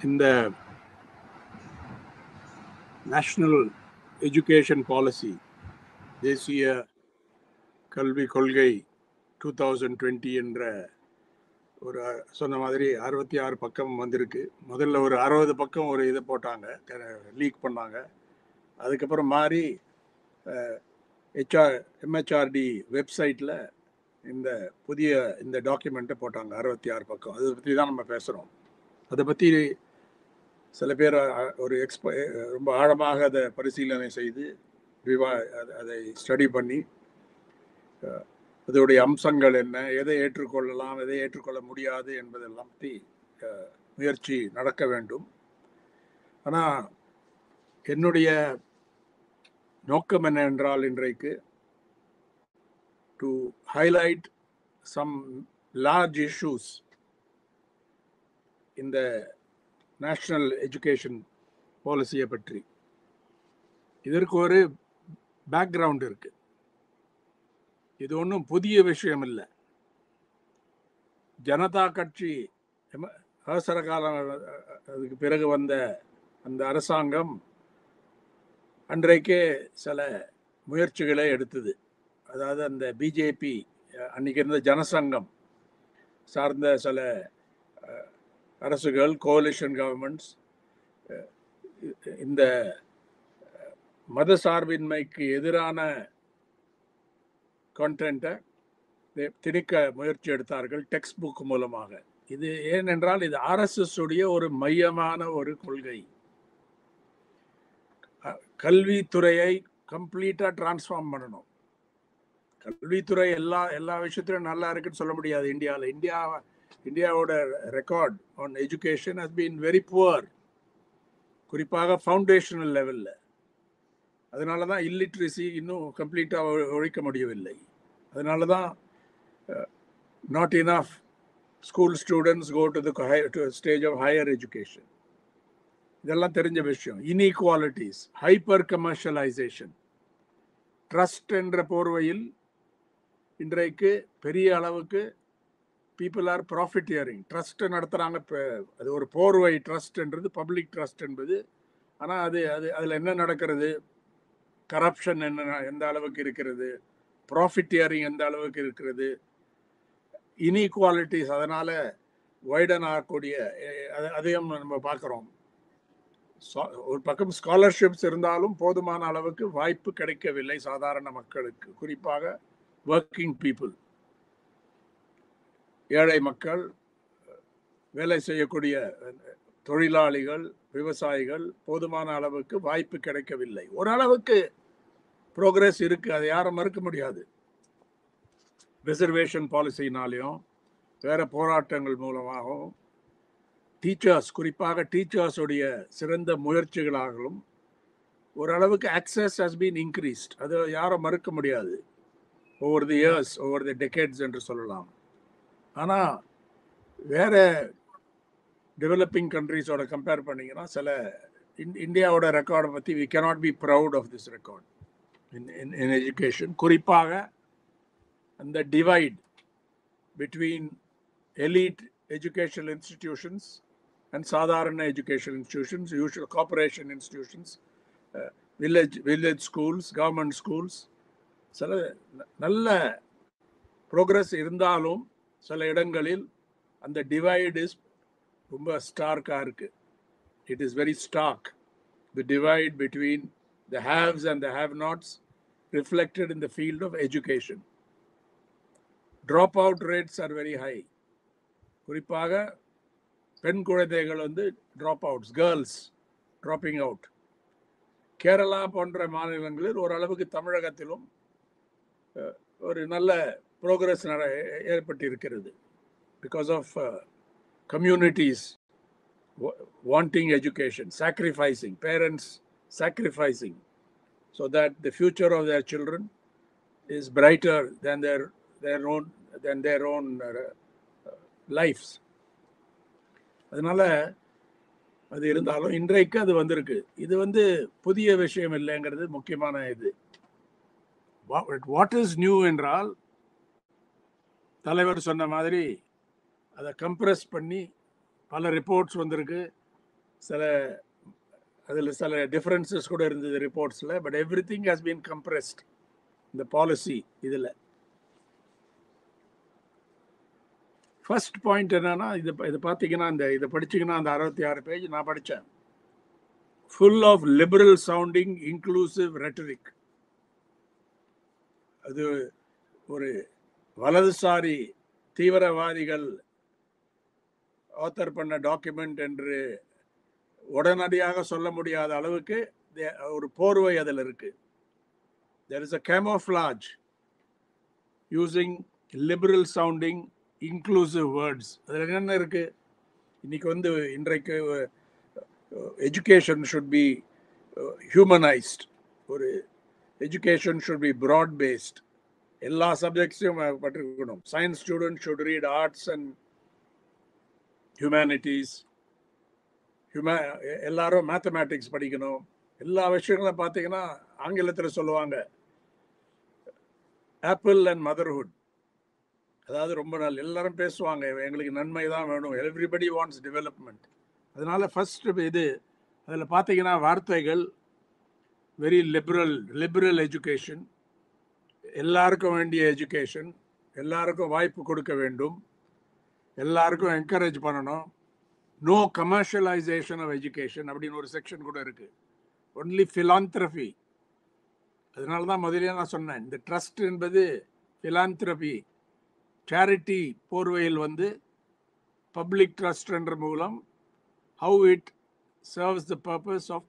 இந்த national education policy, தேசிய கல்விக் கொள்கை 2020 என்ற ஒரு சொன்ன மாதிரி 66 பக்கம் வந்திருக்கு. முதல்ல ஒரு 60 பக்கம் ஒரு இதை போட்டாங்க, லீக் பண்ணாங்க. அதுக்கப்புறம் மாறி MHRD வெப்சைட்டில் இந்த புதிய இந்த டாக்குமெண்ட்டை போட்டாங்க, 66 பக்கம். அதை பற்றி தான் நம்ம பேசுகிறோம். அதை பற்றி சில பேர் ஒரு ரொம்ப ஆழமாக அதை பரிசீலனை செய்து அதை ஸ்டடி பண்ணி அதோடைய அம்சங்கள் என்ன, எதை ஏற்றுக்கொள்ளலாம், எதை ஏற்றுக்கொள்ள முடியாது என்பதெல்லாம் பற்றி முயற்சி நடக்க வேண்டும். ஆனால் என்னுடைய நோக்கம் என்னவென்றால் இன்றைக்கு to highlight some large issues இந்த நேஷனல் எஜுகேஷன் பாலிசியை பற்றி. இதற்கு ஒரு பேக்ரவுண்ட் இருக்கு. இது ஒன்றும் புதிய விஷயம் இல்லை. ஜனதா கட்சி அவசர காலம் அதுக்கு பிறகு வந்த அந்த அரசாங்கம் அன்றைக்கே சில முயற்சிகளை எடுத்தது. அதாவது அந்த பிஜேபி அன்றைக்கி இருந்த ஜனசங்கம் சார்ந்த சில அரசுகள், கோலிஷன் கவர்மெண்ட்ஸ் இந்த மத சார்பின்மைக்கு எதிரான கான்டென்ட்டை திணிக்க முயற்சி எடுத்தார்கள் டெக்ஸ்ட் புக் மூலமாக. இது ஏனென்றால் இது RSS உடைய ஒரு மையமான ஒரு கொள்கை. கல்வித்துறையை கம்ப்ளீட்டாக டிரான்ஸ்ஃபார்ம் பண்ணணும். கல்வித்துறை எல்லா விஷயத்திலும் நல்லா இருக்குன்னு சொல்ல முடியாது. இந்தியாவோட record on education has been very poor, குறிப்பாக ஃபவுண்டேஷனல் லெவலில். அதனால தான் இல்லிட்ரஸி இன்னும் கம்ப்ளீட்டாக ஒழிக்க முடியவில்லை. அதனால தான் not enough school students go to the stage of higher education. இதெல்லாம் தெரிஞ்ச விஷயம். இன்இக்வாலிட்டிஸ், ஹைப்பர் கமர்ஷியலைசேஷன், ட்ரஸ்ட் என்ற போர்வையில் இன்றைக்கு பெரிய அளவுக்கு பீப்புள் ஆர் ப்ராஃபிட்டியரிங். ட்ரஸ்ட் நடத்துகிறாங்க. அது ஒரு போர்வை. ட்ரஸ்ட்ன்றது பப்ளிக் ட்ரஸ்ட் என்பது. ஆனால் அதில் என்ன நடக்கிறது? கரப்ஷன் எந்த அளவுக்கு இருக்கிறது, ப்ராஃபிட்டியரிங் எந்த அளவுக்கு இருக்கிறது, இன்இக்வாலிட்டிஸ் அதனால் வைடன் ஆகக்கூடிய அதையும் நம்ம பார்க்குறோம். ஒரு பக்கம் ஸ்காலர்ஷிப்ஸ் இருந்தாலும் போதுமான அளவுக்கு வாய்ப்பு கிடைக்கவில்லை சாதாரண மக்களுக்கு, குறிப்பாக ஒர்க்கிங் பீப்புள், ஏழை மக்கள், வேலை செய்யக்கூடிய தொழிலாளிகள், விவசாயிகள் போதுமான அளவுக்கு வாய்ப்பு கிடைக்கவில்லை. ஓரளவுக்கு ப்ரோக்ரஸ் இருக்குது, அதை யாரும் மறுக்க முடியாது. ரிசர்வேஷன் பாலிசினாலையும் வேறு போராட்டங்கள் மூலமாகவும் டீச்சர்ஸ், குறிப்பாக டீச்சர்ஸுடைய சிறந்த முயற்சிகளாகவும் ஓரளவுக்கு ஆக்சஸ் ஹஸ் பீன் இன்க்ரீஸ்ட். அது யாரும் மறுக்க முடியாது. Over the years, over the decades என்று சொல்லலாம். ஆனால் வேறு டெவலப்பிங் கண்ட்ரீஸோட கம்பேர் பண்ணிங்கன்னா சில இந்தியாவோட ரெக்கார்டை பற்றி we cannot be proud of this record in education. குறிப்பாக அந்த divide between elite educational institutions and சாதாரண educational institutions, usual corporation institutions, village schools, government schools, சில நல்ல ப்ரோக்ரஸ் இருந்தாலும் சில இடங்களில் அந்த டிவைட் இஸ் ரொம்ப ஸ்டார்க்காக இருக்குது. It is very stark. The divide between the haves and the have nots reflected in the field of education. Drop out rates are very high. குறிப்பாக பெண் குழந்தைகள் drop outs, girls dropping out. Kerala போன்ற மாநிலங்களில் ஓரளவுக்கு தமிழகத்திலும் ஒரு நல்ல ப்ரோக்ரஸ் ஏற்பட்டிருக்கிறது. Because of communities wanting education, sacrificing, parents sacrificing so that the future of their children is brighter than their own lives. அதனால அது இருந்தாலும் இன்றைக்கு அது வந்திருக்கு. இது புதிய விஷயம் இல்லைங்கிறது முக்கியமான இது. வாட் இஸ் நியூ என்றால், தலைவர் சொன்ன மாதிரி அதை கம்ப்ரெஸ் பண்ணி பல ரிப்போர்ட்ஸ் வந்திருக்கு. சில அதில் சில டிஃப்ரென்சஸ் கூட இருந்தது ரிப்போர்ட்ஸில். But everything has been compressed இந்த பாலிசி. இதில் ஃபர்ஸ்ட் பாயிண்ட் என்னன்னா, இது பார்த்தீங்கன்னா, இதை படிச்சிங்கன்னா அந்த 66 பேஜ் நான் படித்தேன். Full of liberal sounding inclusive rhetoric. அது ஒரு வலதுசாரி தீவிரவாதிகள் ஆத்தர் பண்ண டாக்குமெண்ட் என்று உடனடியாக சொல்ல முடியாத அளவுக்கு ஒரு போர்வை அதில் இருக்கு. There is a camouflage using liberal sounding inclusive words. அதில் என்ன இருக்கு? இன்னைக்கு இன்றைக்கு education should be humanized. ஒரு education should be broad based. எல்லா சப்ஜெக்ட்ஸையும் பட்டிருக்கணும். Science student should read arts and humanities. எல்லாரும் மேத்தமேட்டிக்ஸ் படிக்கணும். எல்லா விஷயங்களும் பார்த்தீங்கன்னா ஆங்கிலத்தில் சொல்லுவாங்க ஆப்பிள் அண்ட் மதர்ஹுட். அதாவது ரொம்ப நாள் எல்லாரும் பேசுவாங்க, எங்களுக்கு நன்மை தான் வேணும், எவ்ரிபடி வாண்ட்ஸ் டெவலப்மெண்ட். அதனால ஃபர்ஸ்ட் இது அதில் பார்த்தீங்கன்னா வார்த்தைகள் வெரி லிபரல் எஜுகேஷன், எல்லாருக்கும் வேண்டிய எஜுகேஷன், எல்லாருக்கும் வாய்ப்பு கொடுக்க வேண்டும், எல்லாருக்கும் என்கரேஜ் பண்ணணும், நோ கமர்ஷியலைசேஷன் ஆஃப் எஜுகேஷன் அப்படின்னு ஒரு செக்ஷன் கூட இருக்கு. ஒன்லி ஃபிலாந்த்ரபி. அதனால தான் முதலே நான் சொன்னேன், இந்த ட்ரஸ்ட் என்பது ஃபிலாந்த்ரபி சேரிட்டி போர்வையில் பப்ளிக் ட்ரஸ்ட் என்ற மூலம் how it serves the purpose of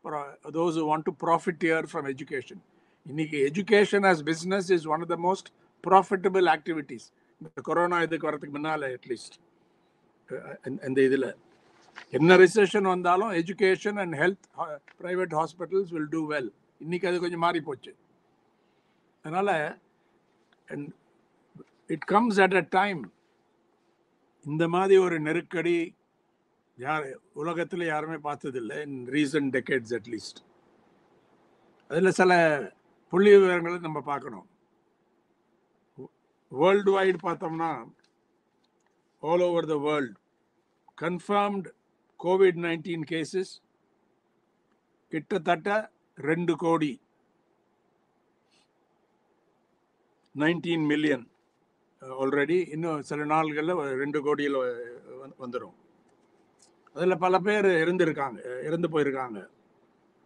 those who want to profiteer from education. இன்னைக்கு education as business is one of the most profitable activities. இந்த கொரோனா இதுக்கு வரதுக்கு முன்னால அட்லீஸ்ட் இந்த இதில் என்ன ரிசெஷன் வந்தாலும் education and health private hospitals will do well. இன்னைக்கு அது கொஞ்சம் மாறி போச்சு. அதனால it comes at a time, இந்த மாதிரி ஒரு நெருக்கடி உலகத்தில் யாருமே பார்த்ததில்லை இன் ரீசன்ட் டெக்கேட்ஸ் அட்லீஸ்ட். அதில் சில புள்ளி விவரங்களை நம்ம பார்க்கணும். வேர்ல்டு வைடு பார்த்தோம்னா all over the world confirmed COVID-19 cases கிட்டத்தட்ட 2 கோடி 19 மில்லியன் ஆல்ரெடி. இன்னும் சில நாள்களில் 2 கோடியில் வந்துடும். அதில் பல பேர் இறந்து போயிருக்காங்க.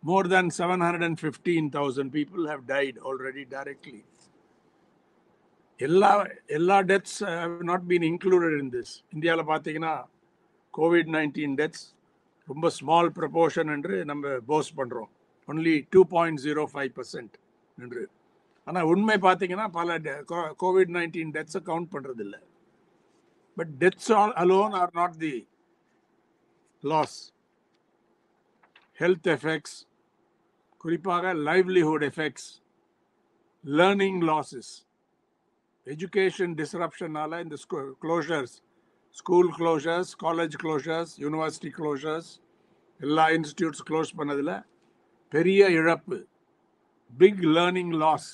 More than 715,000 people have died already directly. எல்லா deaths have not been included in this. இந்தியாவில் பார்த்தீங்கன்னா COVID-19 deaths ரொம்ப ஸ்மால் ப்ரொபோர்ஷன் என்று நம்ம போஸ் பண்ணுறோம், ஒன்லி 2.05% என்று. ஆனால் உண்மை பார்த்தீங்கன்னா பல COVID-19 டெத்ஸை கவுண்ட் பண்ணுறதில்லை. But deaths alone are not the loss. Health effects, குறிப்பாக livelihood effects, learning losses, education டிஸ்ரப்ஷனால இந்த closures, school closures, college closures, university closures, எல்லா இன்ஸ்டியூட்ஸ் க்ளோஸ் பண்ணதில் பெரிய இழப்பு, பிக் லேர்னிங் லாஸ்.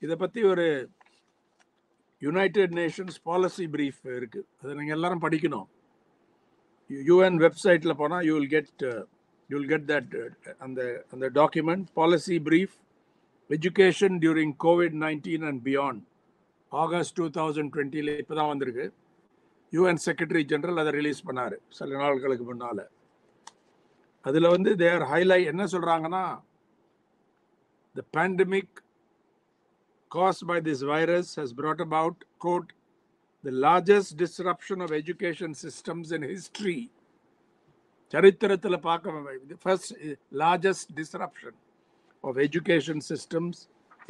இதை பற்றி ஒரு யுனைடெட் நேஷன்ஸ் பாலிசி பிரீஃப் இருக்குது, அதை நீங்கள் எல்லாரும் படிக்கணும். UN வெப்சைட்டில் போனால் யூ வில் கெட் தட் அந்த document, policy brief education during COVID-19 and beyond, August 2020 இப்போ தான் வந்திருக்கு. UN செக்ரட்டரி ஜெனரல் அதை ரிலீஸ் பண்ணார் சில நாட்களுக்கு முன்னால். அதில் தேர் ஹைலைட் என்ன சொல்கிறாங்கன்னா, the pandemic caused by this virus has brought about, quote, the largest disruption of education systems in history. சரித்திரத்தில் பார்க்க, the first largest disruption of education systems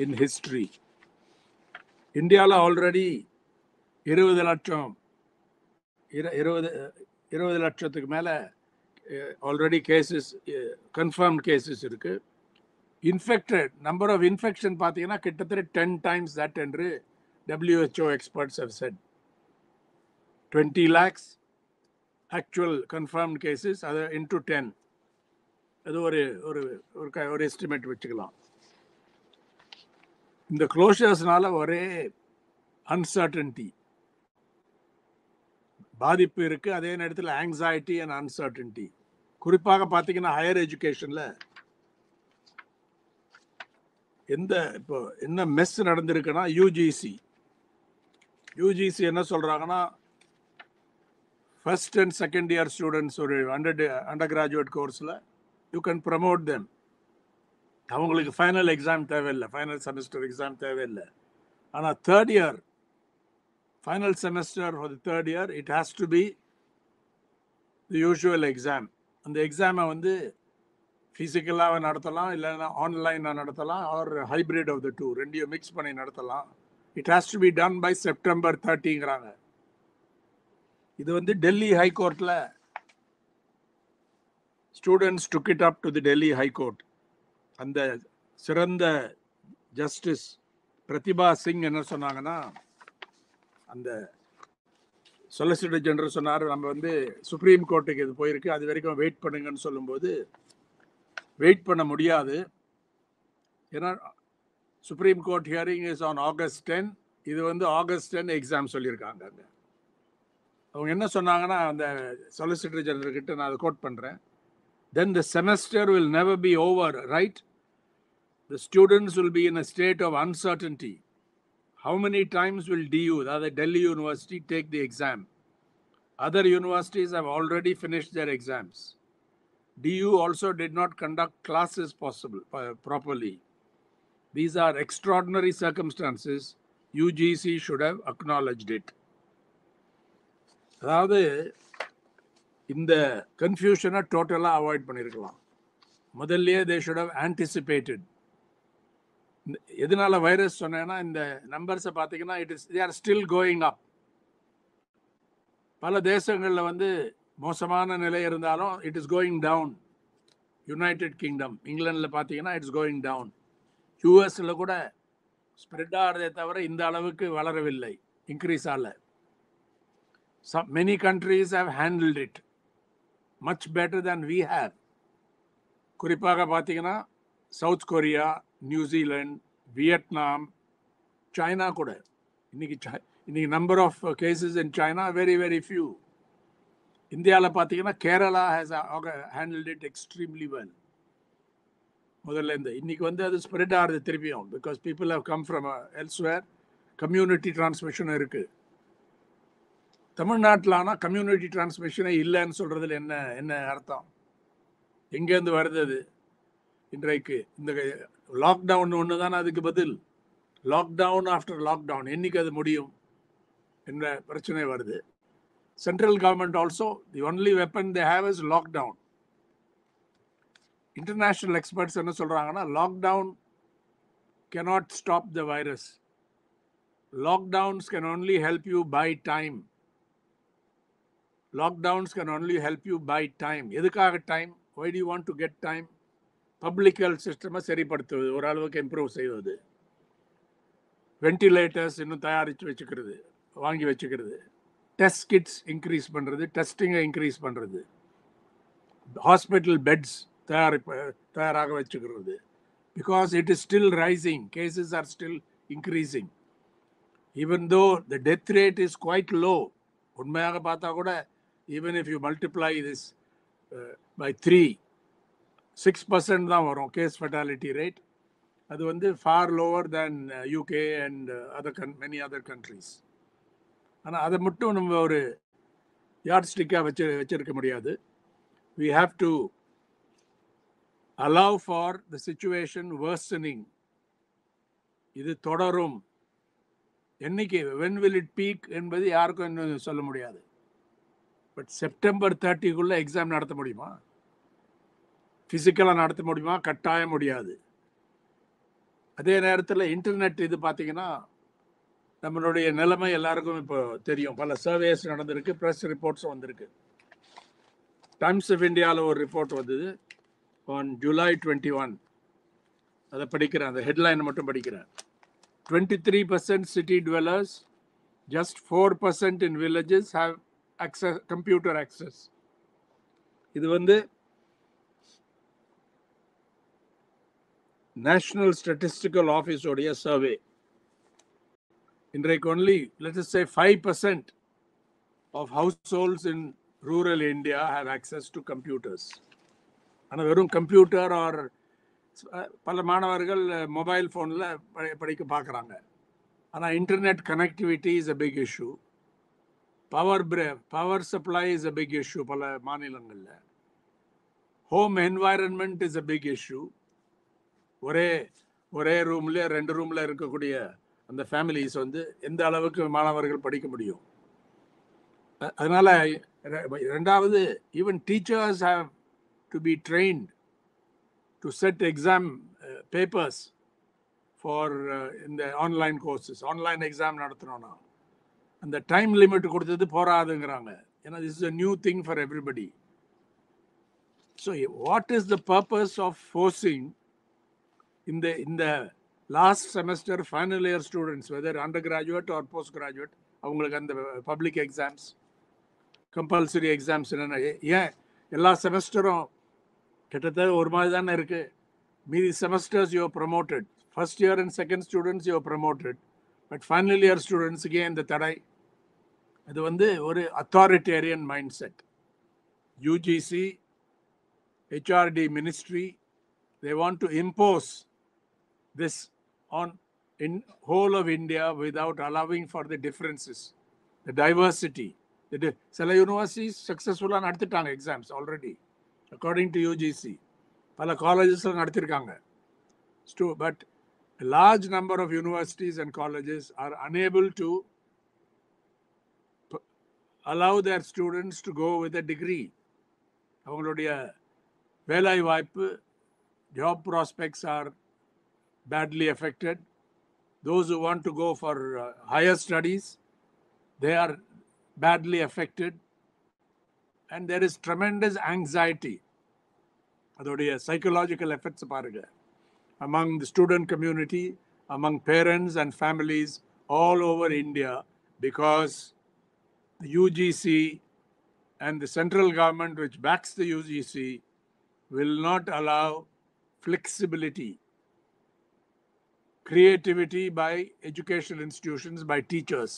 in history. இந்தியாவில் ஆல்ரெடி 20 லட்சத்துக்கு மேலே ஆல்ரெடி கேசஸ், கன்ஃபர்ம்ட் கேசஸ் இருக்கு. Infected number of infection பார்த்தீங்கன்னா கிட்டத்தட்ட 10 times that என்று WHO experts have said. 20 lakhs actual confirmed cases, அது into 10, அது ஒரு எஸ்டிமேட் வச்சுக்கலாம். இந்த க்ளோஷர்ஸ்னால ஒரே அன்சர்டன்டி, பாதிப்பு இருக்கு, அதே நேரத்தில் ஆங்ஸைட்டி அண்ட் அன்சர்டன்டி. குறிப்பாக பார்த்தீங்கன்னா ஹையர் எஜுகேஷன்ல இப்போ என்ன மெஸ் நடந்திருக்குன்னா யூஜிசி என்ன சொல்றாங்கன்னா first and second year students ஒரு அண்டர் கிராஜுவேட் கோர்ஸில் யூ கேன் ப்ரமோட் தெம். அவங்களுக்கு ஃபைனல் எக்ஸாம் தேவையில்லை, ஃபைனல் செமஸ்டர் எக்ஸாம் தேவையில்லை. ஆனால் third year final semester for the third year it has to be the usual exam. அந்த எக்ஸாமை வந்து ஃபிசிக்கலாக நடத்தலாம், இல்லைன்னா ஆன்லைனாக நடத்தலாம், or hybrid of the two, ரெண்டையும் மிக்ஸ் பண்ணி நடத்தலாம். It has to be done by September 30ங்கிறாங்க. இது வந்து Delhi ஹைகோர்ட்ல students took it up to the Delhi high court. அந்த சிறந்த ஜஸ்டிஸ் பிரதிபா சிங் என்ன சொன்னாங்கன்னா, அந்த சொலிசிட்டர் ஜெனரல் சொன்னார், நம்ம வந்து சுப்ரீம் கோர்ட்டுக்கு இது போயிருக்கு, அது வரைக்கும் வெயிட் பண்ணுங்கன்னு சொல்லும்போது வெயிட் பண்ண முடியாது. ஏன்னா supreme court hearing is on August 10. இது வந்து August 10 எக்ஸாம் சொல்லியிருக்காங்க. அவங்க என்ன சொன்னாங்கன்னா, அந்த சொலிசிட்டர் ஜெனரல் கிட்ட நான் அதை கோட் பண்ணுறேன். Then the semester will never be over, right? The students will be in a state of uncertainty. How many times will DU, that Delhi University, take the exam? Other universities have already finished their exams. DU also did not conduct classes properly. These are extraordinary circumstances. UGC should have acknowledged it. அதாவது இந்த கன்ஃபியூஷனை டோட்டலாக avoid பண்ணியிருக்கலாம். முதல்லயே they should have anticipated. எதனால virus சொன்னேன்னா, இந்த நம்பர்ஸை பார்த்தீங்கன்னா they are still going up. பல தேசங்களில் வந்து மோசமான நிலை இருந்தாலும் it is going down. United Kingdom, இங்கிலாண்டில் பார்த்தீங்கன்னா இட்ஸ் கோயிங் டவுன். யூஎஸில் கூட ஸ்ப்ரெட் ஆகிறதே தவிர இந்த அளவுக்கு வளரவில்லை, இன்க்ரீஸ் ஆகல. Many countries have handled it much better than we have. குறிப்பாக பார்த்தீங்கன்னா South Korea, New Zealand, Vietnam, China கூட. இன்னைக்கு number of cases in China very very few. இந்தியாவில் பார்த்தீங்கன்னா Kerala has handled it extremely well. முதல்ல இருந்து இன்னைக்கு வந்து அது ஸ்ப்ரெட் ஆகுது திருப்பியும், because people have come from elsewhere. Community transmission இருக்குது. தமிழ்நாட்டில் ஆனால் கம்யூனிட்டி டிரான்ஸ்மிஷனே இல்லைன்னு சொல்கிறதுல என்ன அர்த்தம்? எங்கேருந்து வருது அது? இன்றைக்கு இந்த லாக்டவுன் ஒன்று தானே அதுக்கு பதில். லாக்டவுன் ஆஃப்டர் லாக்டவுன், என்னைக்கு அது முடியும் என்ற பிரச்சனை வருது. Central government also the only weapon they have is lockdown. International experts என்ன சொல்கிறாங்கன்னா, lockdown cannot stop the virus. Lockdowns can only help you buy time. Lockdowns can only help you buy time. எதுக்காக time? Why do you want to get time? Public health சிஸ்டமை சரிப்படுத்துவது, ஓரளவுக்கு improve செய்வது, ventilators இன்னும் தயாரித்து வச்சுக்கிறது, வாங்கி வச்சுக்கிறது, test kids increase பண்ணுறது, டெஸ்டிங்கை இன்க்ரீஸ் பண்ணுறது, ஹாஸ்பிட்டல் பெட்ஸ் தயாராக வச்சுக்கிறது. Because it is still rising, cases are still increasing. Even though the death rate is quite low, உண்மையாக பார்த்தா கூட, even if you multiply this by 3, 6% தான் வரும் கேஸ் ஃபெட்டாலிட்டி ரேட். அது வந்து far lower than UK and many other countries. ஆனால் அதை மட்டும் நம்ம ஒரு யார்ட் ஸ்டிக்காக வச்சிருக்க முடியாது. We have to allow for the situation worsening. இது தொடரும். என்னைக்கு, when will it peak என்பது யாருக்கும் இன்னும் சொல்ல முடியாது. பட் செப்டம்பர் 30க்குள்ள எக்ஸாம் நடத்த முடியுமா? ஃபிசிக்கலாக நடத்த முடியுமா? கட்டாயம் முடியாது. அதே நேரத்தில் இன்டர்நெட் இது பார்த்தீங்கன்னா, நம்மளுடைய நிலைமை எல்லாருக்கும் இப்போ தெரியும். பல சர்வேஸ் நடந்திருக்கு, ப்ரெஸ் ரிப்போர்ட்ஸும் வந்திருக்கு. டைம்ஸ் ஆஃப் இந்தியாவில் ஒரு ரிப்போர்ட் வந்தது on July 21. அதை படிக்கிறேன், அந்த ஹெட்லைனை மட்டும் படிக்கிறேன். 23% city dwellers, just 4% in villages have access, computer access. இது வந்து National Statistical Office உடைய சர்வே. இன்றைக்கு only, let us say 5% of households in rural India have access to computers. ஆனால் வெறும் கம்ப்யூட்டர் ஆர் பல மாணவர்கள் மொபைல் ஃபோனில் படிக்க பார்க்குறாங்க. ஆனால் internet connectivity is a big issue. Power supply is a big issue பல மாநிலங்களில். Home environment is a big issue. ஒரே ரூம்ல 2 ரூம்ல இருக்கக்கூடிய அந்த ஃபேமிலிஸ் வந்து எந்த அளவுக்கு மாணவர்கள் படிக்க முடியும்? அதனால ரெண்டாவது, even teachers have to be trained to set exam papers for இந்த ஆன்லைன் கோர்சஸ். ஆன்லைன் எக்ஸாம் நடத்தணும்னா அந்த டைம் லிமிட் கொடுத்தது போராதுங்கிறாங்க. ஏன்னா this is a new thing for everybody. So what is the purpose of forcing இந்த last semester final year students, whether undergraduate or postgraduate, அவங்களுக்கு அந்த public exams, compulsory exams என்னென்ன? ஏன் எல்லா செமஸ்டரும் கிட்டத்தட்ட ஒரு மாதிரி தானே இருக்கு? மீதி semesters you promoted, first year and second students you promoted, but final year ஸ்டூடெண்ட்ஸுக்கே இந்த தடை. அது வந்து ஒரு authoritarian mindset. UGC, HRD ministry, they want to impose this on in whole of India without allowing for the differences, the diversity. சில universities சக்ஸஸ்ஃபுல்லாக நடத்திட்டாங்க exams already according to UGC. பல காலேஜஸில் நடத்திருக்காங்க. But large number of universities and colleges are unable to allow their students to go with a degree. அவங்களுடைய வேலை வாய்ப்பு, job prospects are badly affected. Those who want to go for higher studies, they are badly affected. And there is tremendous anxiety. அதோடைய psychological effects பாருங்க among the student community, among parents and families all over India, because the UGC and the central government which backs the UGC will not allow flexibility, creativity by educational institutions, by teachers,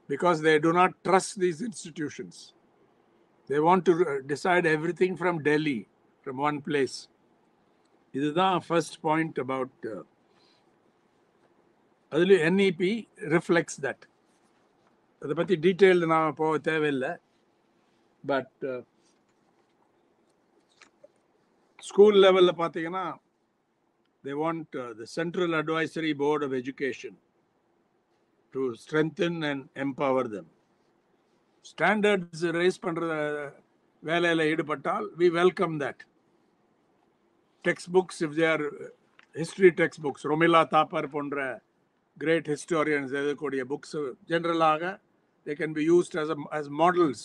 because they do not trust these institutions. They want to decide everything from Delhi, from one place. This is the first point about NEP reflects that. அதை பற்றி detail நான் போக தேவையில்லை. But school லெவலில் பார்த்தீங்கன்னா they want the Central Advisory Board of Education to strengthen and empower them. Standards raise பண்ற வேலையில் ஈடுபட்டால் we welcome that. Textbooks, if they are history textbooks, Romila Thapar போன்ற great historians எழுதக்கூடிய books ஜெனரலாக they can be used as models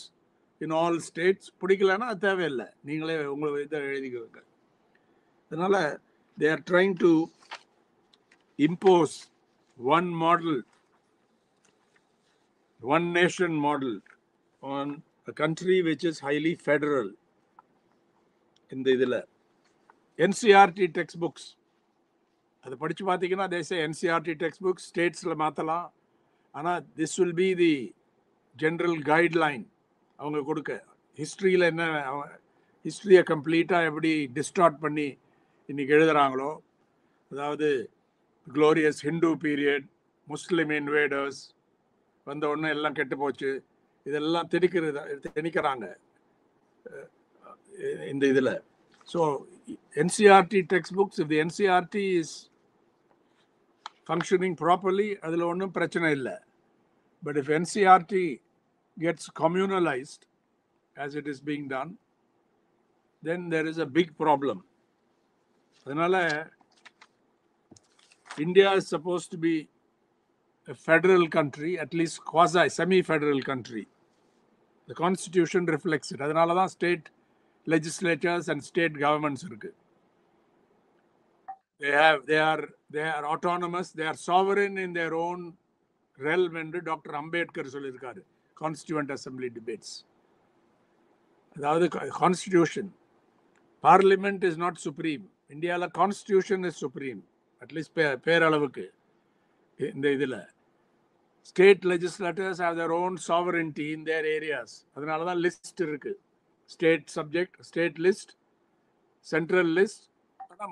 in all states. பிடிக்கலன்னா அது தேவையில்லை, நீங்களே உங்களை இதை எழுதிக்கோங்க. அதனால they are trying to impose one model, one nation model on a country which is highly federal. இந்த இதில் NCERT textbooks அதை படித்து பார்த்தீங்கன்னா they say NCERT textbooks ஸ்டேட்ஸில் மாற்றலாம், ஆனால் this will be the general guideline. அவங்க கொடுக்க ஹிஸ்ட்ரியில் என்ன, ஹிஸ்ட்ரியை கம்ப்ளீட்டாக எப்படி டிஸ்டார்ட் பண்ணி இன்னைக்கு எழுதுறாங்களோ, அதாவது க்ளோரியஸ் ஹிந்து பீரியட், முஸ்லிம் இன்வேடர்ஸ் வந்த உடனே எல்லாம் கெட்டு போச்சு, இதெல்லாம் திணிக்கிறாங்க இந்த இதில். So NCERT textbooks, if the NCERT is functioning properly, அதில் ஒன்றும் பிரச்சனை இல்லை. But if NCERT gets communalized as it is being done, then there is a big problem. அதனால India is supposed to be a federal country, at least quasi semi-federal country. The constitution reflects it. அதனால தான் state legislatures and state governments இருக்கு. They are autonomous, they are sovereign in their own realm என்று doctor Ambedkar சொல்லியிருக்காரு constituent assembly debates. அதாவது constitution, parliament is not supreme. இந்தியாவில் constitution is supreme, at least பேரளவுக்கு. இந்த இதில் state legislators have their own sovereignty in their areas. அதனால தான் list இருக்கு. state subject, state list, central list,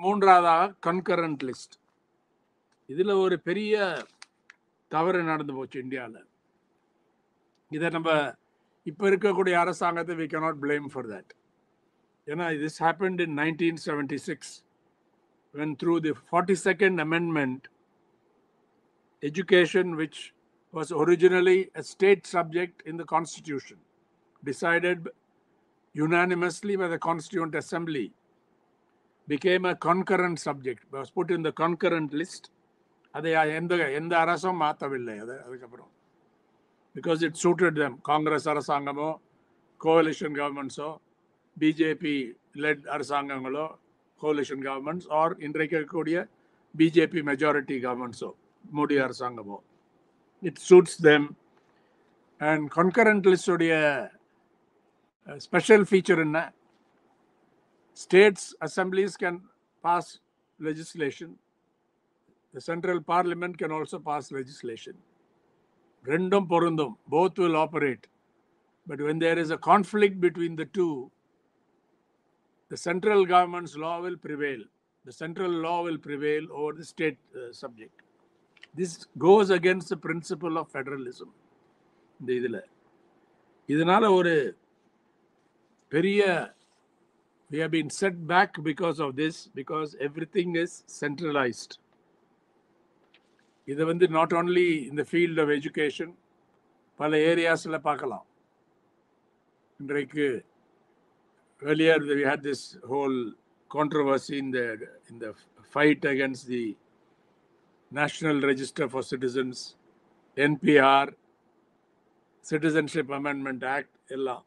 மூன்றாவதாக concurrent list. இதில் ஒரு பெரிய தவறு நடந்து போச்சு இந்தியாவில். இதை நம்ம இப்போ இருக்கக்கூடிய அரசாங்கத்தை we cannot blame for that. ஏன்னா this happened in 1976 when through the 42nd amendment, education which was originally a state subject in the constitution, decided unanimously by the Constituent Assembly, became a concurrent subject, was put in the concurrent list. அதை எந்த அரசும் மாற்றவில்லை அதுக்கப்புறம், because it suited them. Congress அரசாங்கமோ coalition கவர்மெண்ட்ஸோ BJP led அரசாங்கங்களோ coalition governments or இன்றைக்கு இருக்கக்கூடிய பிஜேபி மெஜாரிட்டி கவர்மெண்ட்ஸோ மோடி அரசாங்கமோ, it suits them. And concurrent list உடைய ஸ்பெஷல் ஃபீச்சர் என்ன? States assemblies can pass legislation. The central parliament can also pass legislation. ரெண்டும் பொருந்தும், both will operate. But when there is a conflict between the two, the central government's law will prevail. The central law will prevail over the state subject. This goes against the principle of federalism. இந்த இதில் இதனால ஒரு பெரிய we have been set back because of this, because everything is centralized. இது வந்து not only in the field of education, பல ஏரியாஸில் பார்க்கலாம். இன்றைக்கு earlier we had this whole controversy in the fight against the National Register for Citizens, NPR, Citizenship Amendment Act, எல்லாம்.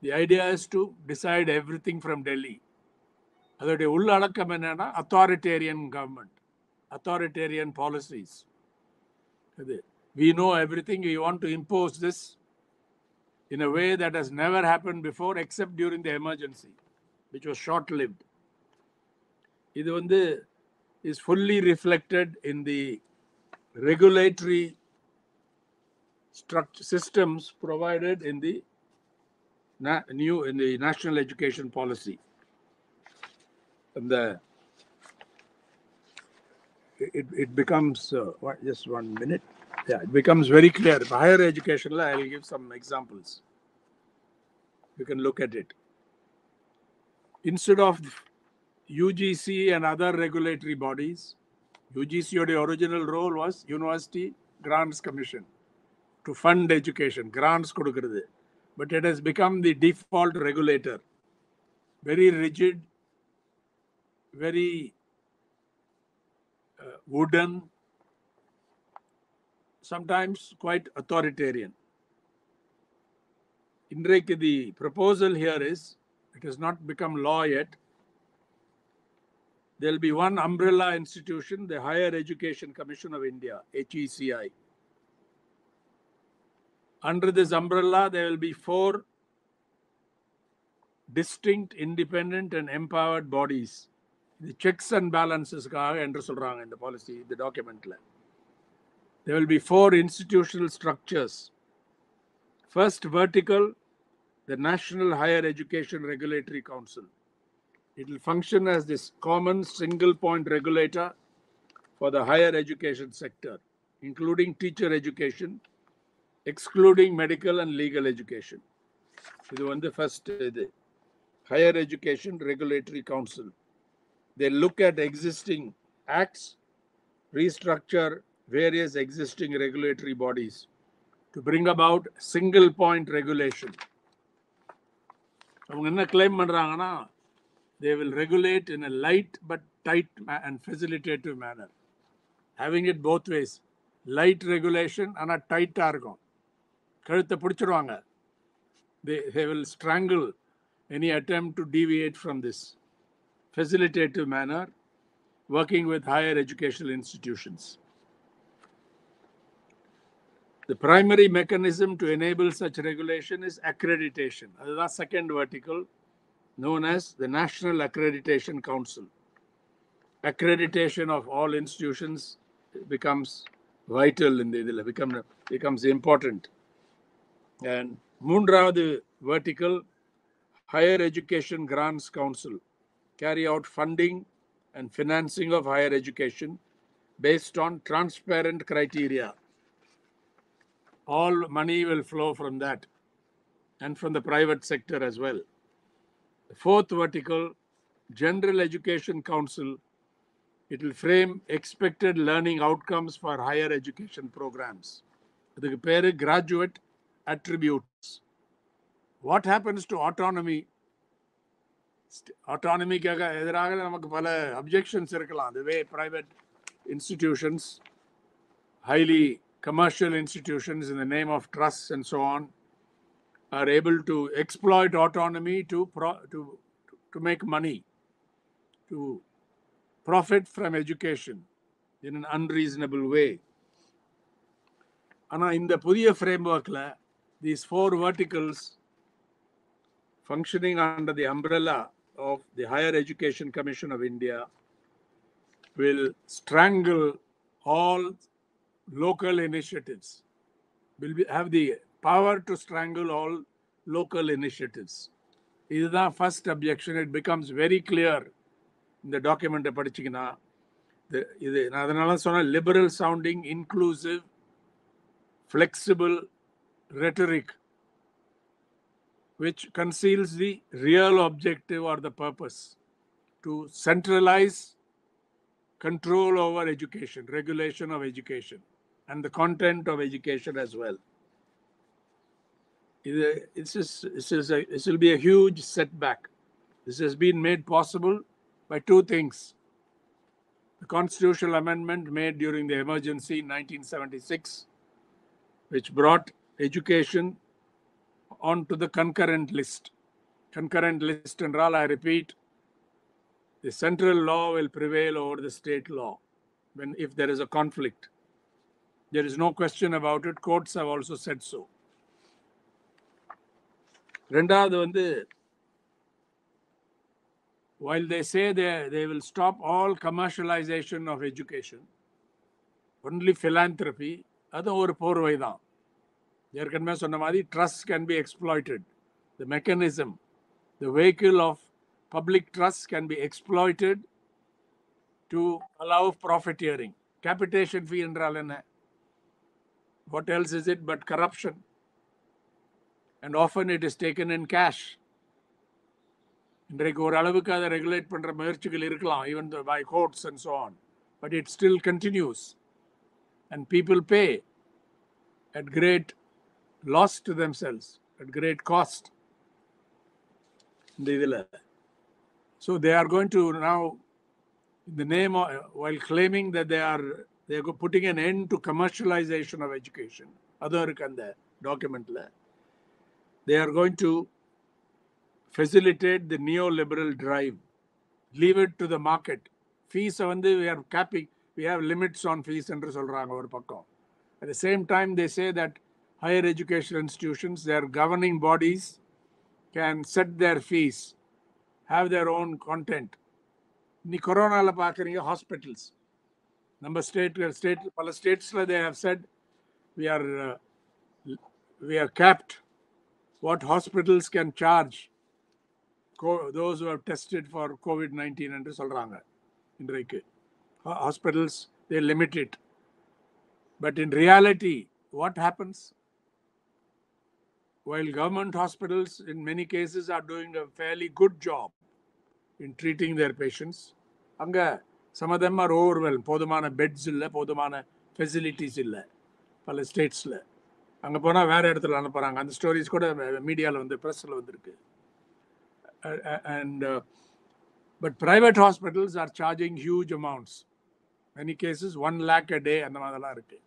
The idea is to decide everything from Delhi. அதோடைய உள்ளடக்கம் என்னன்னா authoritarian government, authoritarian policies. We know everything, we want to impose this in a way that has never happened before except during the emergency, which was short-lived. இது வந்து is fully reflected in the regulatory systems provided in the national education policy. And it becomes just 1 minute. Yeah, it becomes very clear. For higher education, I will give some examples. You can look at it. Instead of UGC and other regulatory bodies, UGC original role was University Grants Commission to fund education, grants கொடுக்கிறது. But it has become the default regulator. Very rigid, very wooden, sometimes quite authoritarian. Indrake, the proposal here is, it has not become law yet. There will be one umbrella institution, the Higher Education Commission of India, HECI. Under this umbrella, there will be 4 distinct, independent and empowered bodies. The checks and balances என்று சொல்றாங்க இந்த policy, the documentல. There will be 4 institutional structures. First, vertical, the National Higher Education Regulatory Council. It will function as this common single point regulator for the higher education sector, including teacher education, excluding medical and legal education. This is the first Higher Education Regulatory Council. They look at existing acts, restructure various existing regulatory bodies to bring about single point regulation. அவங்க என்ன claim பண்றாங்கன்னா, they will regulate in a light but tight and facilitative manner. Having it both ways. Light regulation and a tight இருக்கும். கழுத்தை பிடிச்சிருவாங்க. They will strangle any attempt to deviate from this facilitative manner, working with higher educational institutions. The primary mechanism to enable such regulation is accreditation. That's the second vertical, known as the National Accreditation Council. Accreditation of all institutions becomes vital in the becomes important. And மூன்றாவது vertical, Higher Education Grants Council carry out funding and financing of higher education based on transparent criteria. All money will flow from that and from the private sector as well. The fourth vertical, General Education Council, it will frame expected learning outcomes for higher education programs. இதுக்கு பேரு graduate attributes. What happens to autonomy? Autonomyக்காக எதிராக நமக்கு பல objections இருக்கலாம். The way private institutions, highly commercial institutions in the name of trusts and so on, are able to exploit autonomy to make money, to profit from education in an unreasonable way. ஆனால் இந்த புதிய frameworkல these four verticals functioning under the umbrella of the Higher Education Commission of India will strangle all local initiatives, have the power to strangle all local initiatives. This is the first objection. It becomes very clear in the document. Liberal sounding, inclusive, flexible rhetoric, which conceals the real objective or the purpose to centralize control over education, regulation of education, and the content of education as well. This will be a huge setback. This has been made possible by two things. The constitutional amendment made during the emergency in 1976, which brought education onto the concurrent list. Concurrent list and all, I repeat, the central law will prevail over the state law if there is a conflict. There is no question about it. Courts have also said so. ரெண்டாவது while they say they will stop all commercialization of education, only philanthropy, அது ஒரு போர்வை தான். ஏற்கனவே சொன்ன மாதிரி trust can be exploited. The mechanism, the vehicle of public trust can be exploited to allow profiteering. Capitation fee என்றால் என்ன? What else is it but corruption? And often it is taken in cash. இன்றைக்கு ஒரு அளவுக்கு அதை regulate பண்ற முயற்சிகள் இருக்கலாம், even by courts and so on, but it still continues, and people pay at great loss to themselves, at great cost. So they are going to now, in the name of, while claiming that they are putting an end to commercialization of education, other kan the document la, they are going to facilitate the neoliberal drive, leave it to the market. Fees we are capping, we have limits on fees என்று சொல்றாங்க ஒரு பக்கம். At the same time, they say that higher education institutions, their governing bodies can set their fees, have their own content. நீ கொரோனால பார்க்குறீங்க hospitals. Number பல states they have said we are capped what hospitals can charge those who have tested for COVID-19 என்று சொல்றாங்க. இன்றைக்கு hospitals, they limit it. But in reality, what happens? While government hospitals in many cases are doing a fairly good job in treating their patients, some of them are overwhelmed. போதுமான beds இல்லை, போதுமான facilities இல்லை பல ஸ்டேட்ஸ்ல. அங்கே போனால் வேற இடத்துல அனுப்புகிறாங்க. அந்த ஸ்டோரிஸ் கூட மீடியாவில் ப்ரெஸ்ஸில் வந்திருக்கு. But private hospitals are charging huge amounts. Many cases 1 lakh a day அந்த மாதிரிலாம் இருக்கு.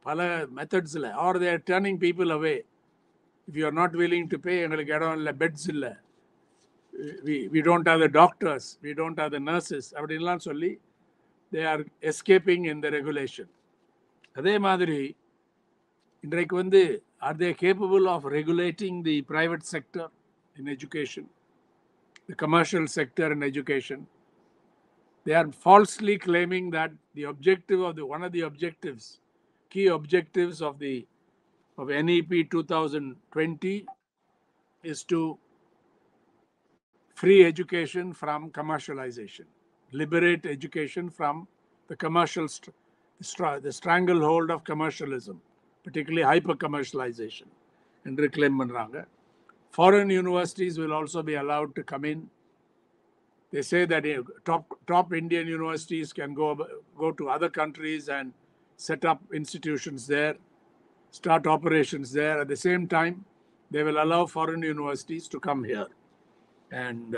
பல மெத்தட்ஸில், or they are turning people away. If you are not willing to pay, எங்களுக்கு இடம் இல்லை, பெட்ஸ் இல்லை, we don't have the doctors, we don't have the nurses அப்படின்லாம் சொல்லி they are escaping in the regulation. அதே மாதிரி இன்றைக்கு are they capable of regulating the private sector in education, the commercial sector in education? They are falsely claiming that the objective of one of the objectives, key objectives of NEP 2020 is to free education from commercialization, liberate education from the commercial, the stranglehold of commercialism, particularly hyper-commercialization. And reclaim பண்றாங்க. Foreign universities will also be allowed to come in. They say that top Indian universities can go to other countries and set up institutions there, start operations there. At the same time, they will allow foreign universities to come here. And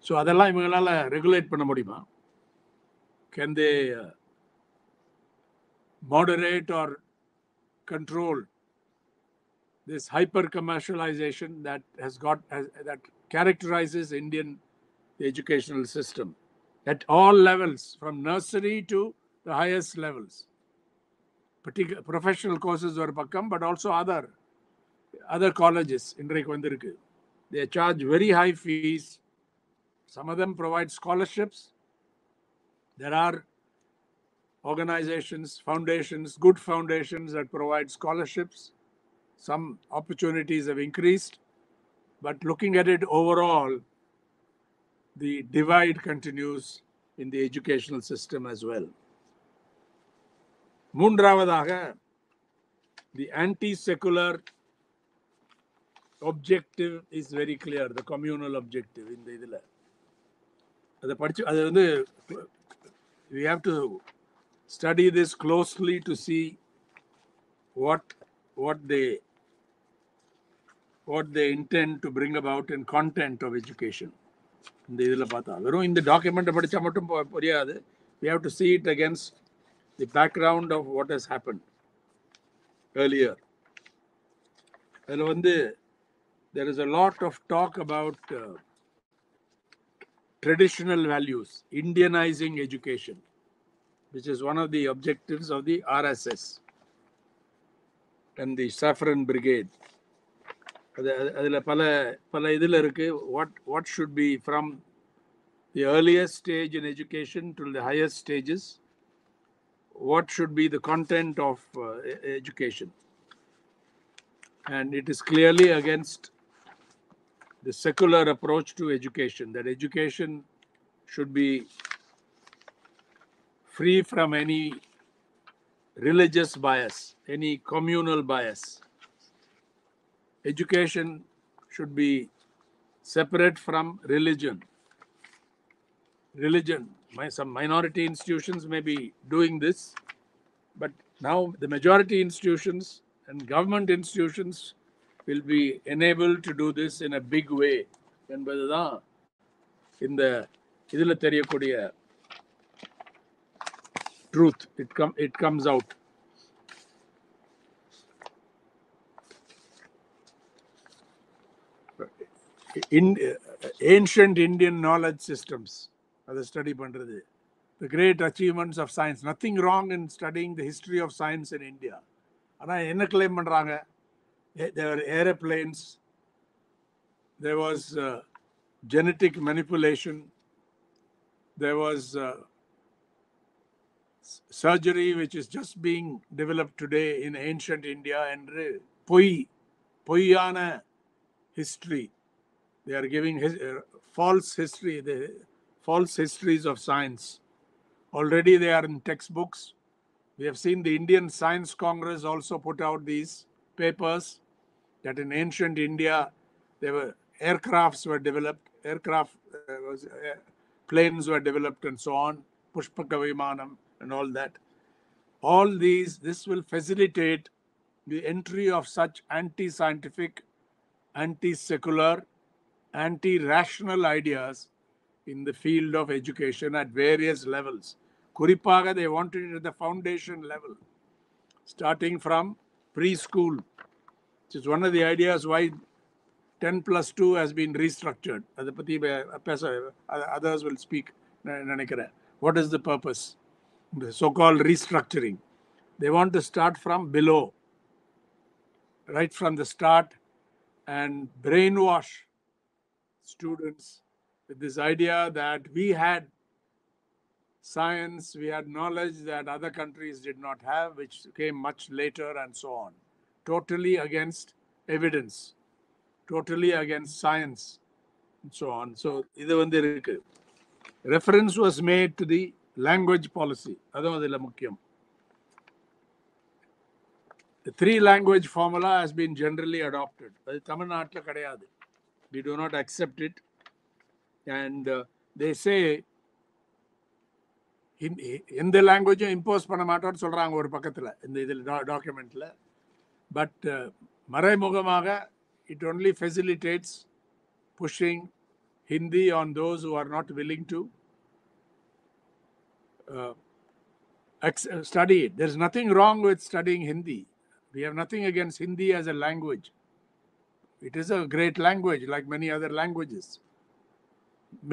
so அதெல்லாம் இவங்களால regulate பண்ண முடியுமா? Can they moderate or control this hyper commercialization that that characterizes Indian educational system at all levels, from nursery to the highest levels? Particular professional courses or pakkam, but also other colleges இன்றைக்கு வந்திருக்கு. They charge very high fees. Some of them provide scholarships. There are organizations, foundations, good foundations that provide scholarships. Some opportunities have increased, but looking at it overall, the divide continues in the educational system as well. மூன்றாவதாக, the anti-secular objective is very clear, the communal objective in the இதில் அதை படிச்சு அது வந்து we have to study this closely to see what they intend to bring about in content of education. இந்த இதில் பார்த்தா வெறும் இந்த டாக்குமெண்ட்டை படித்தா மட்டும் புரியாது. We have to see it against the background of what has happened earlier. அதில் வந்து there is a lot of talk about traditional values, Indianizing education, which is one of the objectives of the RSS and the Saffron Brigade. அதில் பல இதில் இருக்கு. What should be from the earliest stage in education to the highest stages, what should be the content of education. And it is clearly against the secular approach to education, that education should be free from any religious bias, any communal bias. Education should be separate from religion. Some minority institutions may be doing this, but now the majority institutions and government institutions will be enabled to do this in a big way. என்பதுதான் இந்த இதில் தெரியக்கூடிய truth. It comes out. In ancient Indian knowledge systems, அதை study பண்றது, the great achievements of science. Nothing wrong in studying the history of science in India. ஆனால் என்ன claim பண்றாங்க? There were airplanes, there was genetic manipulation, there was surgery which is just being developed today in ancient India, and பொய்யான history. They are giving false history, the false histories of science. Already they are in textbooks. We have seen the Indian Science Congress also put out these papers that in ancient India there were aircrafts were developed, planes were developed and so on, Pushpaka Vimanam and all that. All this will facilitate the entry of such anti-scientific, anti-secular, anti-rational ideas in the field of education at various levels. Kuripaga, they wanted it at the foundation level, starting from preschool, which is one of the ideas why 10+2 has been restructured. Others will speak. What is the purpose? The so-called restructuring. They want to start from below, right from the start, and brainwash students with this idea that we had science, we had knowledge that other countries did not have, which came much later and so on. Totally against evidence, totally against science, and so on. So இது வந்து இருக்கு. Reference was made to the language policy. அதுவும் அதுல முக்கியம். The 3-language formula has been generally adopted. அது தமிழ்நாட்டில் கிடையாது. We do not accept it. And they say எந்த லாங்குவேஜும் இம்போஸ் பண்ண மாட்டோம்னு சொல்றாங்க ஒரு பக்கத்தில் இந்த இதில் டாக்குமெண்ட்ல. பட் மறைமுகமாக it only facilitates pushing Hindi on those who are not willing to study it. There is nothing wrong with studying Hindi. We have nothing against Hindi as a language. It is a great language like many other languages.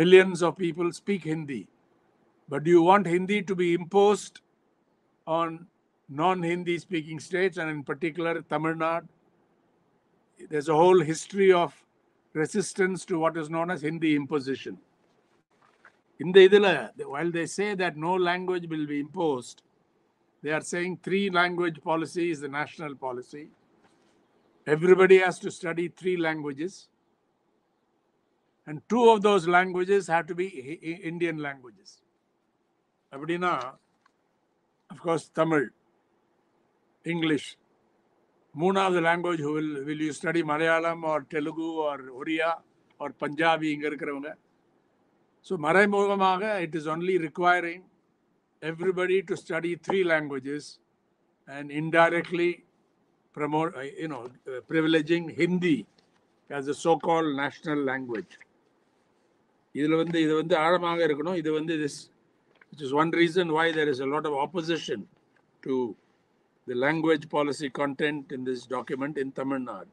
Millions of people speak Hindi. But do you want Hindi to be imposed on non-Hindi speaking states, and in particular Tamil Nadu? There's a whole history of resistance to what is known as Hindi imposition. In the idila, while they say that no language will be imposed, they are saying 3-language policy is the national policy. Everybody has to study 3 languages. And 2 of those languages have to be Indian languages. Abadina, of course, Tamil, English. Moonavathu language, will you study Malayalam or Telugu or Oriya or Punjabi inga irukravanga? So maraimugamaga, it is only requiring everybody to study 3 languages and indirectly promote, privileging Hindi as a so-called national language. இது வந்து ஆழமாக இருக்கணும். இது வந்து this, which is one reason why there is a lot of opposition to the language policy content in this document in Tamil Nadu.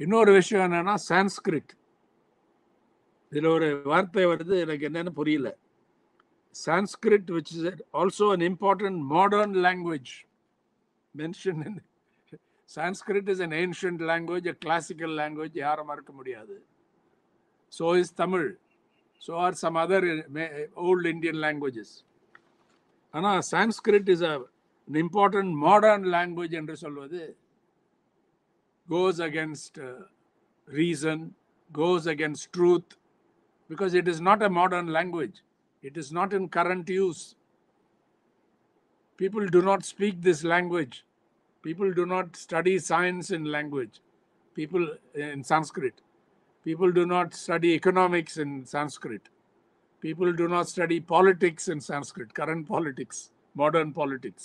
இன்னொரு விஷயம் என்னன்னா சான்ஸ்கிரிட். இதில் ஒரு வார்த்தை வருது, எனக்கு என்னன்னு புரியல. Sanskrit, which is also an important modern language mentioned in Sanskrit, is an ancient language, a classical language. யாரும் மறக்க முடியாது. So is Tamil. So are some other old Indian languages. Ana Sanskrit is an important modern language என்று சொல்வது goes against reason, goes against truth, because it is not a modern language. It is not in current use. People do not speak this language. People do not study science in language. People in Sanskrit. People do not study economics in Sanskrit. People do not study politics in Sanskrit, current politics, modern politics.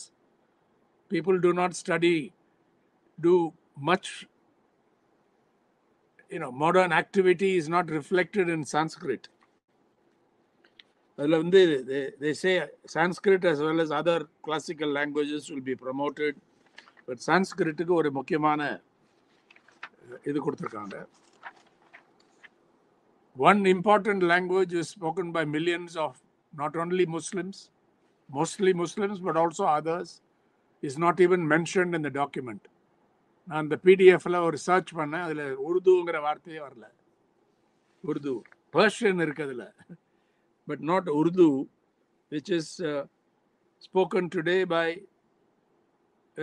People do not do much, modern activity is not reflected in Sanskrit. They say Sanskrit as well as other classical languages will be promoted, but Sanskritக்கு ஒரு முக்கியமான இது கொடுத்திருக்காங்க. One important language is spoken by millions of not only Muslims, mostly Muslims, but also others, is not even mentioned in the document. நான் இந்த பிடிஎஃப்ல ஒரு search பண்ணேன், அதில் உருதுங்கிற வார்த்தையே வரல. உருது, பர்ஷியன் இருக்குதுல, but not Urdu, which is spoken today by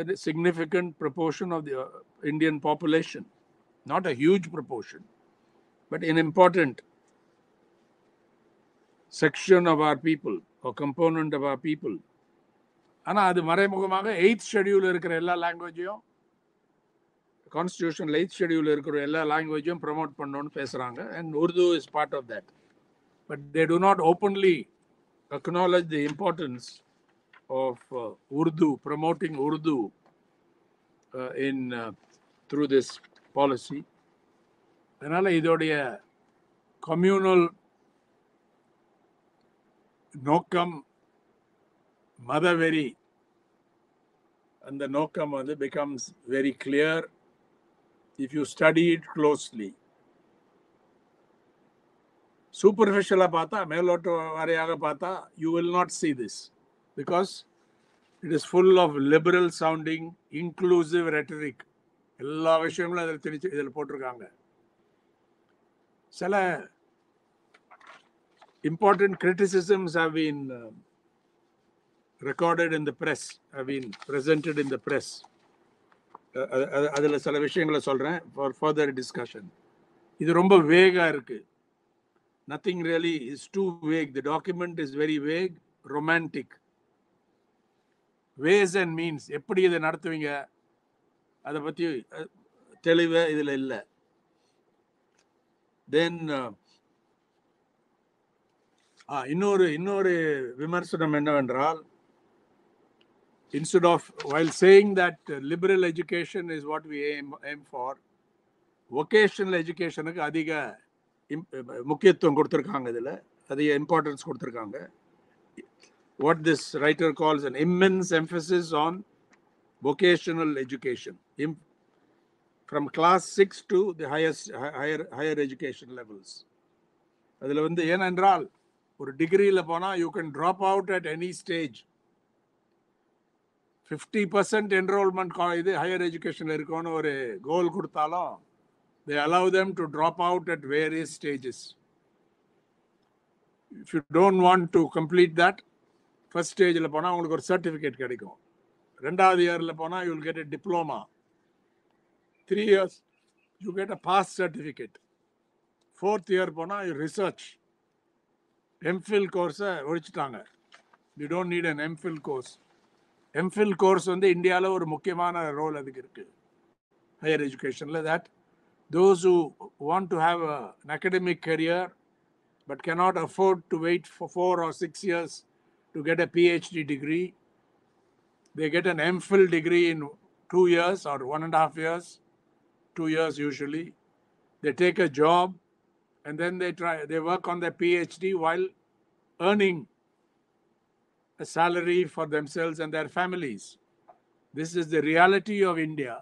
a significant proportion of the Indian population. Not a huge proportion, but an important section of our people or component of our people. ஆனால் அது மறைமுகமாக 8th schedule இருக்கிற எல்லா லாங்குவேஜையும், constitution 8th schedule இருக்கிற எல்லா லாங்குவேஜையும் promote பண்ணணும்னு பேசுகிறாங்க. And Urdu is part of that. But they do not openly acknowledge the importance of Urdu, promoting Urdu through this policy. அதனால இதோடைய communal நோக்கம் மதவெறி, அந்த நோக்கம் வந்து becomes very clear if you study it closely. Superficially பார்த்தா, மேலோட்ட வாரியாக பார்த்தா, you will not see this, because it is full of liberal sounding inclusive rhetoric. எல்லா விஷயங்களும் அதில் திணிச்சு இதில் போட்டிருக்காங்க. சில important criticisms have been recorded in the press, have been presented in the press அதில் சில விஷயங்களை சொல்கிறேன் ஃபார் ஃபர்தர் டிஸ்கஷன். இது ரொம்ப வேகாக இருக்குது. Nothing really is too vague. The document is very vague, romantic. Ways and means, எப்படி இதை நடத்துவீங்க அதை பற்றி தெளிவே இதில் இல்லை. தென் இன்னொரு விமர்சனம் என்னவென்றால், instead of while saying that liberal education is what we aim for, vocational educationக்கு அதிக முக்கியத்துவம் கொடுத்துருக்காங்க. இதில் அதிக இம்பார்ட்டன்ஸ் கொடுத்துருக்காங்க. What this writer calls an immense emphasis on vocational education from class 6 to the higher education levels. அதில் ஏனென்றால் ஒரு டிகிரியில் போனால் you can drop out at any stage. 50% enrollment இது higher education இருக்கோன்னு ஒரு கோல் கொடுத்தாலும் they allow them to drop out at various stages. If you don't want to complete that, first stageல போனால் உங்களுக்கு ஒரு சர்டிஃபிகேட் கிடைக்கும். 2வது இயரில் போனால் you will get a diploma. 3 years you get a pass certificate. 4th year போனால் you research. MPhil கோர்ஸை ஒழிச்சிட்டாங்க. You don't need an MPhil course. MPhil course இந்தியாவில் ஒரு முக்கியமான ரோல் அதுக்கு இருக்குது ஹையர் எஜுகேஷனில். That those who want to have an academic career but cannot afford to wait for 4 or 6 years to get a PhD degree, they get an MPhil degree in 2 years or 1.5 years, 2 years usually. They take a job and then they work on their PhD while earning a salary for themselves and their families. This is the reality of India.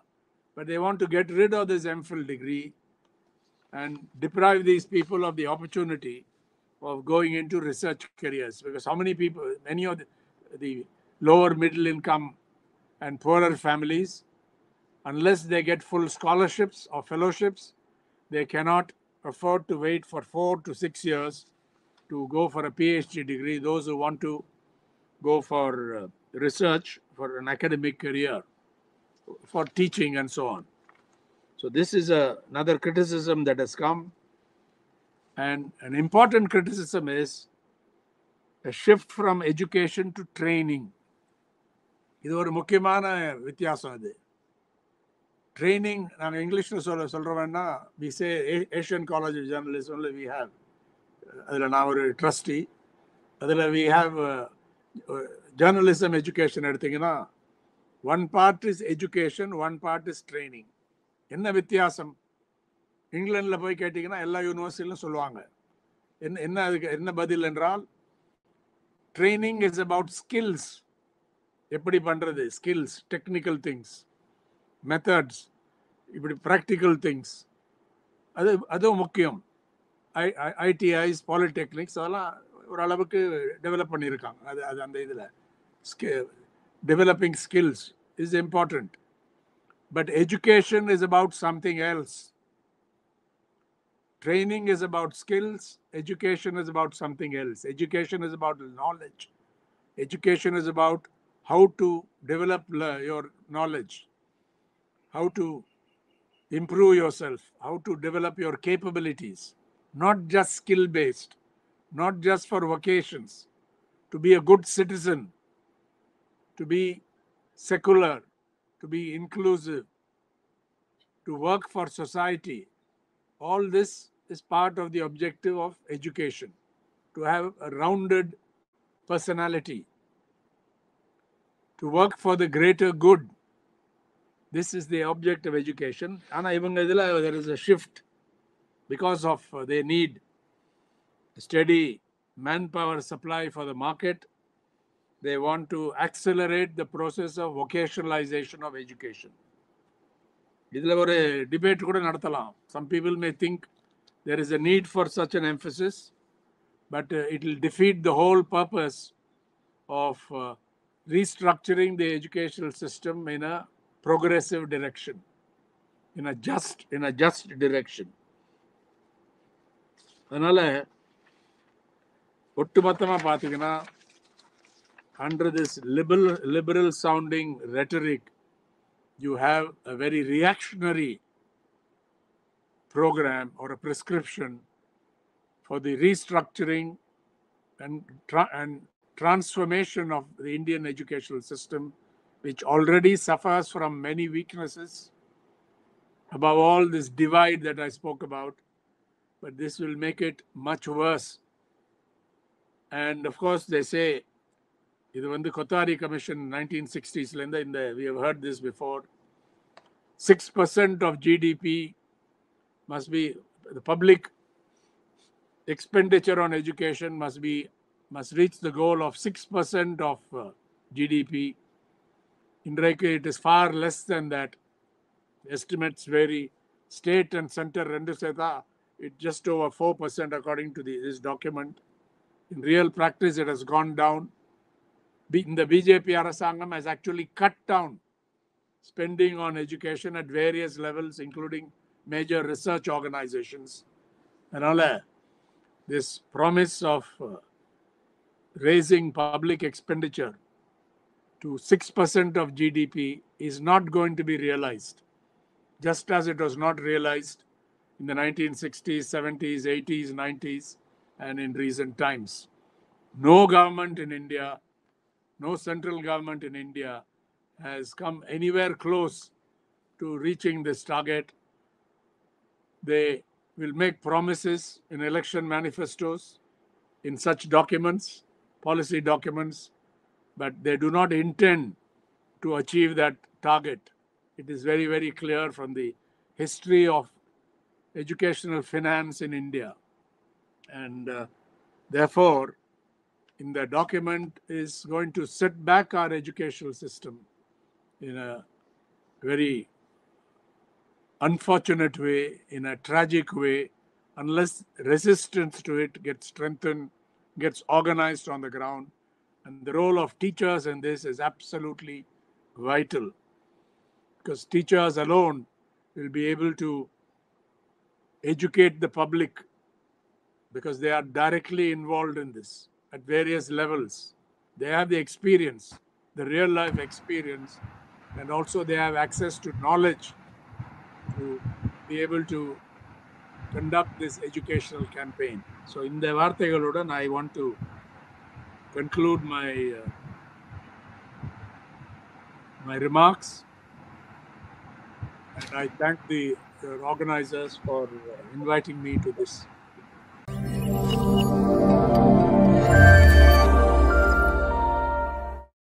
But they want to get rid of this MPhil degree and deprive these people of the opportunity of going into research careers. Because how many people, many of the lower middle income and poorer families, unless they get full scholarships or fellowships, they cannot afford to wait for 4 to 6 years to go for a PhD degree. Those who want to go for research, for an academic career, for teaching and so on. So this is another criticism that has come. And an important criticism is a shift from education to training. இது ஒரு முக்கியமான வித்தியாசம். அது training நாங்கள் இங்கிலீஷில் சொல்கிறோம்னா we say Asian College of Journalism we have. அதில் நான் ஒரு ட்ரஸ்டி. அதில் we have journalism education எடுத்திங்கன்னா one part is education, one part is training. என்ன வித்தியாசம்? இங்கிலாண்டில் போய் கேட்டிங்கன்னா எல்லா யூனிவர்சிட்டியிலும் சொல்லுவாங்க. அதுக்கு என்ன பதில் என்றால், ட்ரைனிங் இஸ் அபவுட் ஸ்கில்ஸ். எப்படி பண்ணுறது, ஸ்கில்ஸ், டெக்னிக்கல் திங்ஸ், மெத்தட்ஸ், இப்படி ப்ராக்டிக்கல் திங்ஸ், அதுவும் முக்கியம். ஐடிஐஸ், பாலிடெக்னிக்ஸ் அதெல்லாம் ஓரளவுக்கு டெவலப் பண்ணியிருக்காங்க. அது அந்த இதில் developing skills is important. But education is about something else. Training is about skills. Education is about something else. Education is about knowledge. Education is about how to develop your knowledge, how to improve yourself, how to develop your capabilities, not just skill-based, not just for vocations, to be a good citizen, to be secular, to be inclusive, to work for society. All this is part of the objective of education, to have a rounded personality, to work for the greater good. This is the object of education. There is a shift because of they need a steady manpower supply for the market. They want to accelerate the process of vocationalization of education. இதில் ஒரு debate கூட நடத்தலாம். Some people may think there is a need for such an emphasis, but it will defeat the whole purpose of restructuring the educational system in a progressive direction, in a just direction. அதனால ஒட்டுமொத்தமாக பார்த்தீங்கன்னா, under this liberal sounding rhetoric, you have a very reactionary program or a prescription for the restructuring and transformation of the Indian educational system, which already suffers from many weaknesses. Above all, this divide that I spoke about, but this will make it much worse. And of course, they say, இது வந்து Kothari Commission 1960s, we have heard this before, 6% of GDP must be, the public expenditure on education must reach the goal of 6% of GDP. Indraike, it is far less than that. Estimates vary. State and center rendu seta, it just over 4% according to this document. In real practice, it has gone down. The BJP Arasangam has actually cut down spending on education at various levels, including major research organizations. And all this promise of raising public expenditure to 6% of GDP is not going to be realized, just as it was not realized in the 1960s, 70s, 80s, 90s, and in recent times. No government in India, no central government in India has come anywhere close to reaching this target. They will make promises in election manifestos, in such documents, policy documents, but they do not intend to achieve that target. It is very, very clear from the history of educational finance in India. And therefore, in the document is going to set back our educational system in a very unfortunate way, in a tragic way, unless resistance to it gets strengthened, gets organized on the ground. And the role of teachers in this is absolutely vital, because teachers alone will be able to educate the public, because they are directly involved in this at various levels. They have the experience, the real life experience, and also they have access to knowledge to be able to conduct this educational campaign. So in the Varthagaludan, I want to conclude my remarks, and I thank the organizers for inviting me to this.